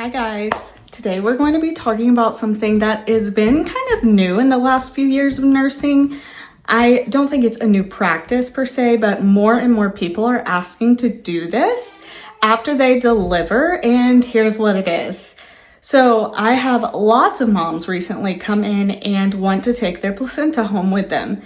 Hi guys, today we're going to be talking about something that has been kind of new in the last few years of nursing. I don't think it's a new practice per se, but more and more people are asking to do this after they deliver, and here's what it is. So I have lots of moms recently come in and want to take their placenta home with them.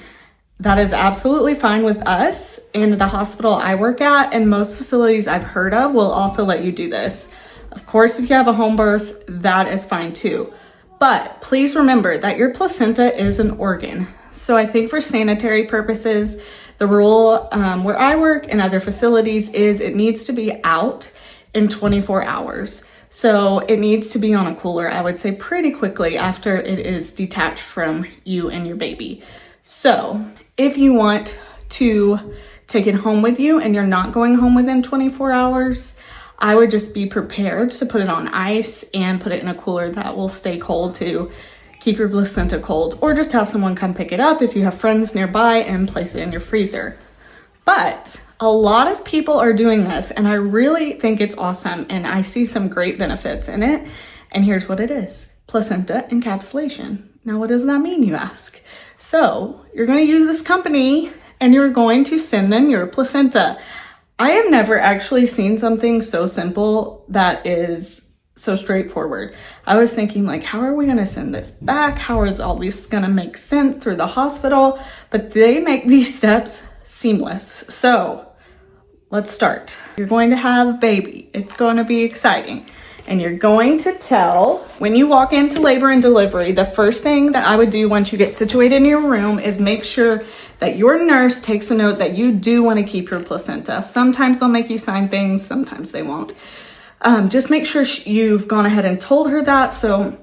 That is absolutely fine with us in the hospital I work at, and most facilities I've heard of will also let you do this. Of course, if you have a home birth, that is fine too. But please remember that your placenta is an organ. So I think for sanitary purposes, the rule where I work and other facilities is it needs to be out in 24 hours. So it needs to be on a cooler, I would say pretty quickly after it is detached from you and your baby. So if you want to take it home with you and you're not going home within 24 hours, I would just be prepared to put it on ice and put it in a cooler that will stay cold to keep your placenta cold, or just have someone come pick it up if you have friends nearby and place it in your freezer. But a lot of people are doing this, and I really think it's awesome, and I see some great benefits in it. And here's what it is: placenta encapsulation. Now, what does that mean, you ask? So you're going to use this company and you're going to send them your placenta. I have never actually seen something so simple that is so straightforward. I was thinking, like, how are we going to send this back? How is all this going to make sense through the hospital? But they make these steps seamless. So let's start. You're going to have baby. It's going to be exciting. And you're going to tell, when you walk into labor and delivery, the first thing that I would do once you get situated in your room is make sure that your nurse takes a note that you do want to keep your placenta. Sometimes they'll make you sign things, sometimes they won't. Just make sure you've gone ahead and told her that, so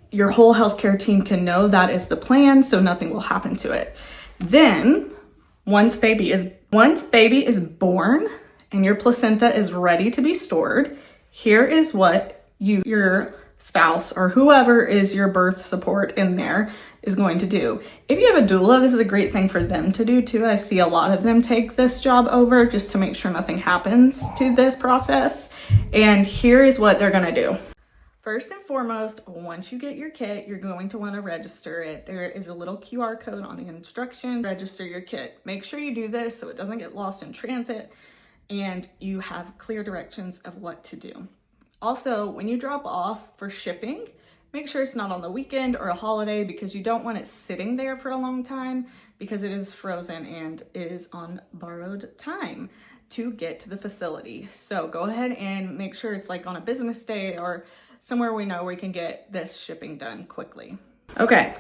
your whole healthcare team can know that is the plan, so nothing will happen to it. Then, once baby is born and your placenta is ready to be stored, here is what your spouse or whoever is your birth support in there is going to do. If you have a doula, this is a great thing for them to do too. I see a lot of them take this job over just to make sure nothing happens to this process. And here is what they're gonna do. First and foremost, once you get your kit, you're going to want to register it. There is a little QR code on the instruction. Register your kit. Make sure you do this so it doesn't get lost in transit and you have clear directions of what to do. Also, when you drop off for shipping, make sure it's not on the weekend or a holiday, because you don't want it sitting there for a long time because it is frozen and is on borrowed time to get to the facility. So go ahead and make sure it's like on a business day or somewhere we know we can get this shipping done quickly. Okay,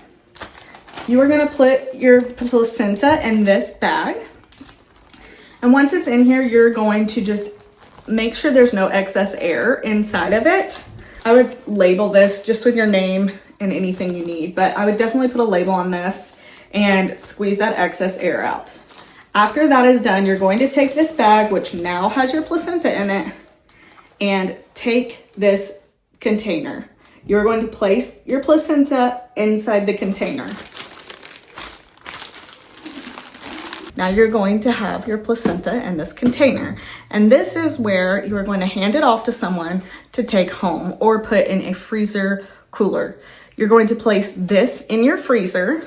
you are gonna put your placenta in this bag. And once it's in here, you're going to just make sure there's no excess air inside of it. I would label this just with your name and anything you need, but I would definitely put a label on this and squeeze that excess air out. After that is done, you're going to take this bag, which now has your placenta in it, and take this container. You're going to place your placenta inside the container. Now you're going to have your placenta in this container, and this is where you are going to hand it off to someone to take home or put in a freezer cooler. You're going to place this in your freezer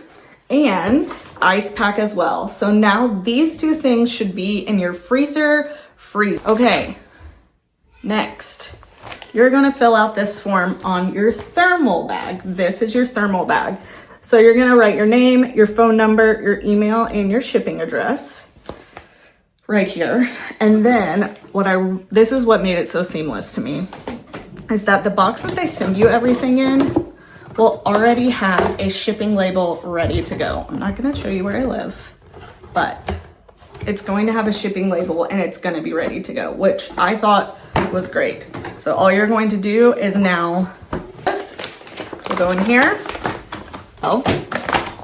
and ice pack as well. So now these two things should be in your freezer. Okay, next, you're gonna fill out this form on your thermal bag. This is your thermal bag. So you're gonna write your name, your phone number, your email, and your shipping address right here. And then this is what made it so seamless to me, is that the box that they send you everything in will already have a shipping label ready to go. I'm not gonna show you where I live, but it's going to have a shipping label and it's gonna be ready to go, which I thought was great. So all you're going to do is now, we'll go in here,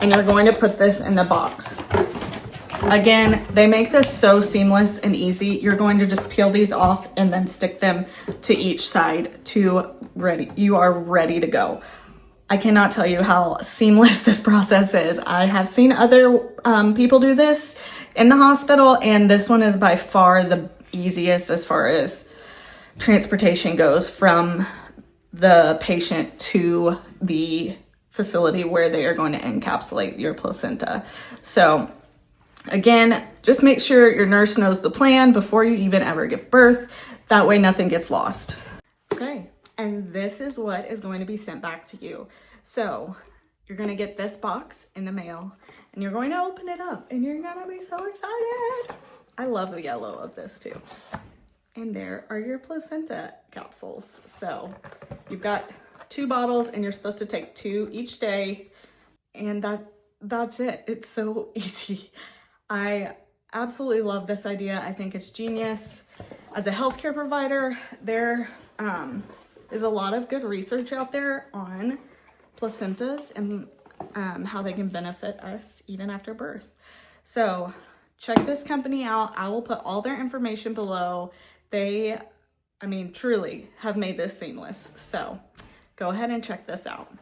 and you're going to put this in the box. Again, they make this so seamless and easy. You're going to just peel these off and then stick them to each side to ready. You are ready to go. I cannot tell you how seamless this process is. I have seen other people do this in the hospital, and this one is by far the easiest as far as transportation goes from the patient to the facility where they are going to encapsulate your placenta. So again, just make sure your nurse knows the plan before you even ever give birth. That way nothing gets lost. Okay, and this is what is going to be sent back to you. So you're gonna get this box in the mail and you're going to open it up and you're gonna be so excited. I love the yellow of this too. And there are your placenta capsules. So you've got 2 bottles and you're supposed to take 2 each day. And that's it. It's so easy. I absolutely love this idea. I think it's genius. As a healthcare provider, there is a lot of good research out there on placentas and how they can benefit us even after birth. So check this company out. I will put all their information below. They, truly have made this seamless. So go ahead and check this out.